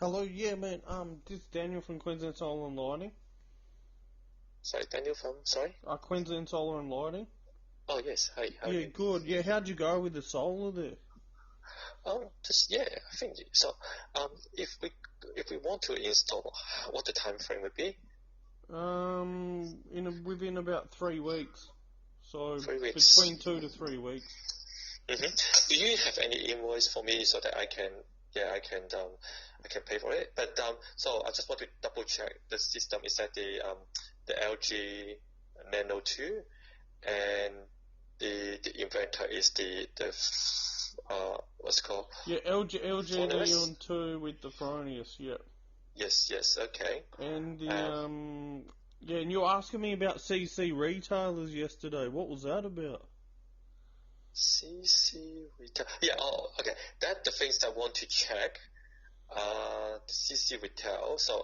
Hello, yeah, man. This is Daniel from Queensland Solar and Lighting. Sorry, Daniel from, sorry? Queensland Solar and Lighting. Oh, yes. Hi, how are Yeah, you? good. Yeah, how'd you go with the solar there? Yeah, I think so. If we want to install, what the time frame would be? Within about 3 weeks. So 3 weeks. between 2 to 3 weeks. Do you have any invoice for me so that I can pay for it? But so I just want to double check the system is that the LG Nano 2, and the inverter is the what's it called? Yeah, LG Fronius? Neon 2 with the Fronius, yeah. Yes, okay. And yeah, and you were asking me about CEC Retailers yesterday. What was that about? CC retail. Yeah, okay. That the things I want to check. The CC retail. So,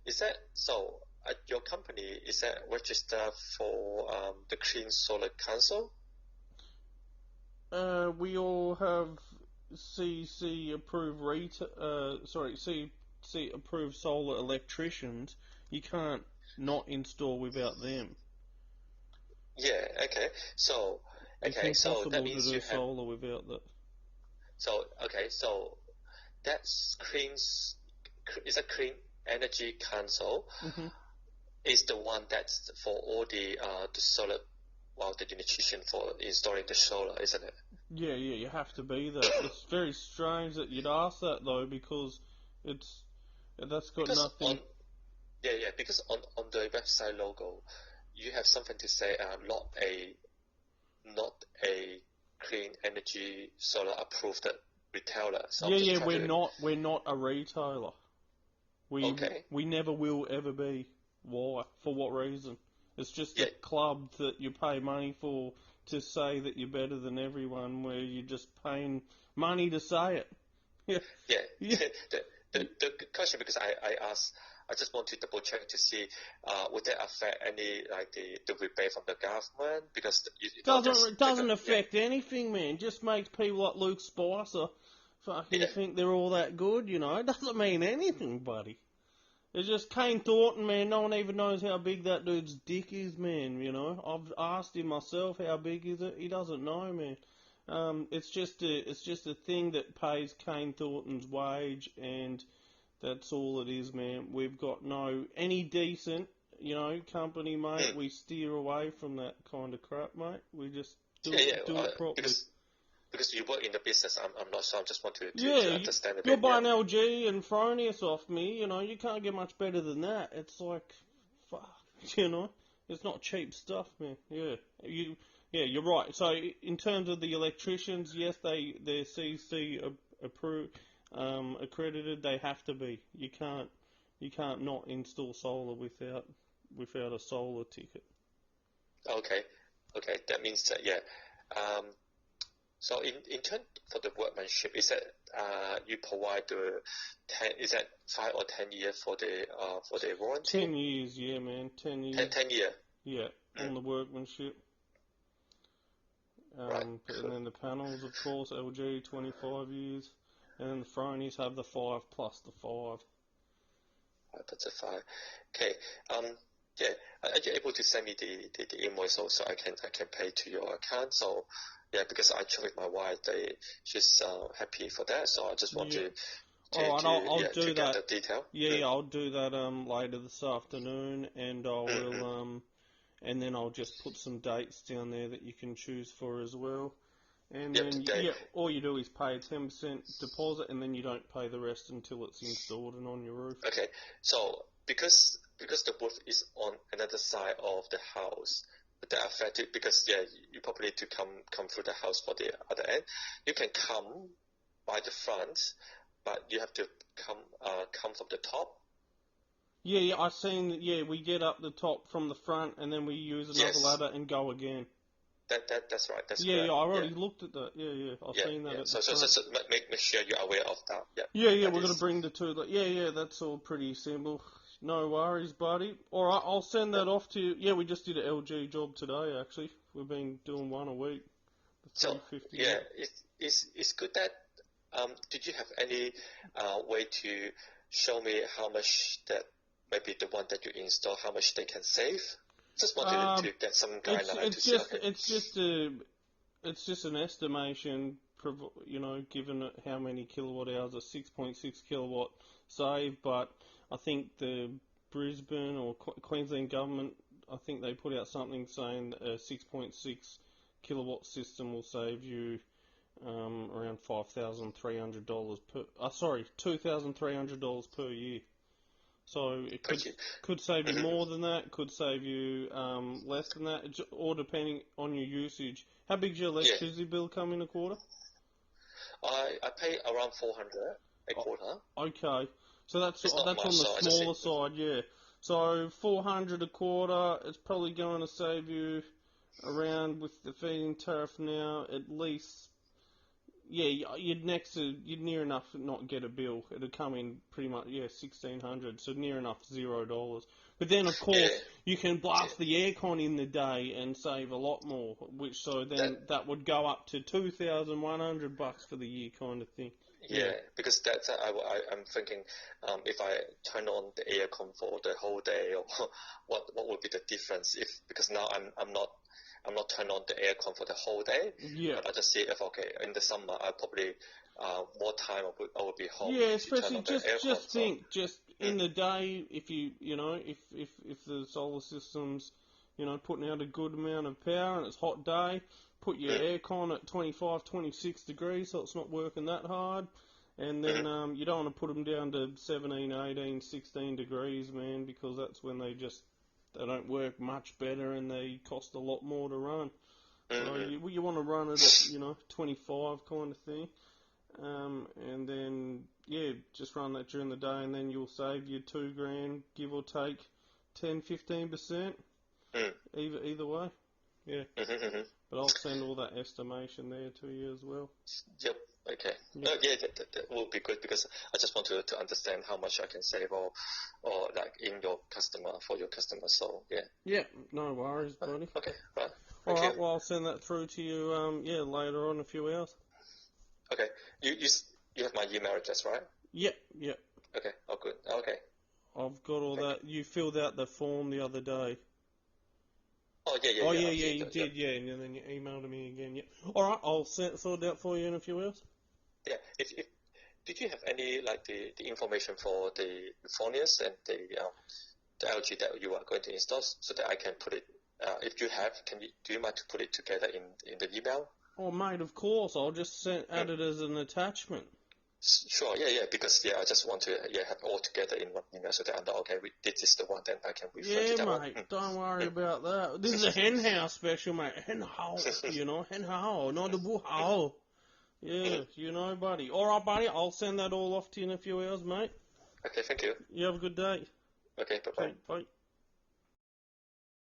is that so? At your company, is that registered for the Clean Solar Council? We all have CEC approved CEC approved solar electricians. You can't not install without them. Yeah. Okay. So, It's okay. So that impossible to means do you have. solar without that. So okay. So that's clean. Is a Clean Energy Council. hmm Is the one that's for all the solar. Well, the electrician for installing the solar, isn't it? Yeah, you have to be that. It's very strange that you'd ask that though, because that's got Because nothing. because on the website logo, you have something to say, not a clean energy solar approved retailer. So I'm just trying We're not a retailer. Okay. We never will ever be. Why? For what reason? It's just a Yeah, club that you pay money for to say that you're better than everyone, where you're just paying money to say it. Yeah. yeah. Yeah. The question, because I asked, I just want to double check to see, would that affect any like the rebate from the government? Because Doesn't affect anything, man. Just makes people like Luke Spicer fucking yeah, think they're all that good, you know. It doesn't mean anything, buddy. It's just Kane Thornton, man. No one even knows how big that dude's dick is, man. You know, I've asked him myself how big is it. He doesn't know, man. It's just a thing that pays Kane Thornton's wage, and that's all it is, man. We've got any decent, company, mate. mm, We steer away from that kind of crap, mate. We just do yeah. it properly. Because you work in the business, I'm not sure. I just want Yeah, to understand a you're bit. Yeah. buying LG and Fronius off me, you can't get much better than that. It's like, fuck, it's not cheap stuff, man. Yeah, you're right. So in terms of the electricians, yes, they're CC approved, accredited. They have to be. You can't not install solar without a solar ticket. Okay. That means that Um, So in turn for the workmanship, is that you provide is that 5 or 10 years for the warranty? 10 years, yeah, man. 10 years, 10 year. yeah, on the workmanship. Right. And then the panels, of course, LG 25 years, and then the Fronies have the 5 plus the 5. Right, that's a 5. Okay. Yeah. Are you able to send me the invoice so I can pay to your account? So yeah, because I checked with my wife, she's happy for that. So I just want Yeah. to Alright, I'll do get that. the detail. Yeah, I'll do that later this afternoon, and and then I'll just put some dates down there that you can choose for as well. And Yep, then, today. all you do is pay a 10% deposit, and then you don't pay the rest until it's installed and on your roof. Okay, so because the roof is on another side of the house, that affected because you probably need to come through the house for the other end. You can come by the front, but you have to come from the top. Yeah, I seen that. Yeah, we get up the top from the front, and then we use another Yes, ladder and go again. that's right. That's Yeah, correct. I already looked at that. Yeah, I've seen that at the front. So make sure you're aware of that. Yeah, That we're gonna is. bring the two. Yeah, that's all pretty simple. No worries, buddy. All right, I'll send that off to you. Yeah, we just did an LG job today. Actually, we've been doing one a week. The So 350. it's good that. Did you have any way to show me how much that maybe the one that you install, how much they can save? Just wanted to get some guideline to see. Okay. It's just an estimation, given how many kilowatt hours a 6.6 kilowatt save. But I think the Brisbane or Queensland government, I think they put out something saying a 6.6 kilowatt system will save you around $5,300 $2,300 per year. So it could save you more than that, could save you less than that, or depending on your usage. How big's your electricity bill come in a quarter? I pay around 400 a quarter. Okay, so that's on much, the smaller side, yeah. So 400 a quarter, it's probably going to save you around, with the feed-in tariff now, at least. Yeah, you'd near enough not get a bill. It'd come in pretty much, $1,600, so near enough $0. But then, of course, you can blast the aircon in the day and save a lot more, that would go up to $2,100 for the year kind of thing. Yeah, because that's I'm thinking if I turn on the aircon for the whole day, or what would be the difference? Because now I'm not turn on the aircon for the whole day. Yeah. But I just see if in the summer I probably more time I will be home. Yeah, especially just in the day, if if the solar system's putting out a good amount of power and it's a hot day, put your aircon at 25, 26 degrees so it's not working that hard. And then you don't want to put them down to 17, 18, 16 degrees, man, because that's when they don't work much better and they cost a lot more to run. So you want to run it at 25 kind of thing, and then just run that during the day, and then you'll save you $2,000, give or take 10-15%. Either way, yeah. But I'll send all that estimation there to you as well. Yep. Okay. Yep. That will be good, because I just want to understand how much I can save or like for your customer. So yeah. Yeah. No worries, buddy. Okay. Right. All right. Well, I'll send that through to you. Later on, in a few hours. Okay. You have my email address, right? Yep. Okay. Oh, good. Okay. I've got all that. You filled out the form the other day. Oh, yeah. You did, yeah, and then you emailed me again, yeah. All right, I'll sort it out for you in a few hours. Yeah. Did you have any the information for the Fronius and the LG that you are going to install, so that I can put it? If you have, do you mind to put it together in the email? Oh, mate, of course. I'll just add it as an attachment. Sure, yeah, because I just want to have it all together in one email, so that I know, okay, this is the one, then I can refer to that one. Yeah, mate, don't worry about that. This is a hen house special, mate. Hen house, hen house, not a boo house. Yeah, buddy. All right, buddy, I'll send that all off to you in a few hours, mate. Okay, thank you. You have a good day. Okay, bye-bye. Bye.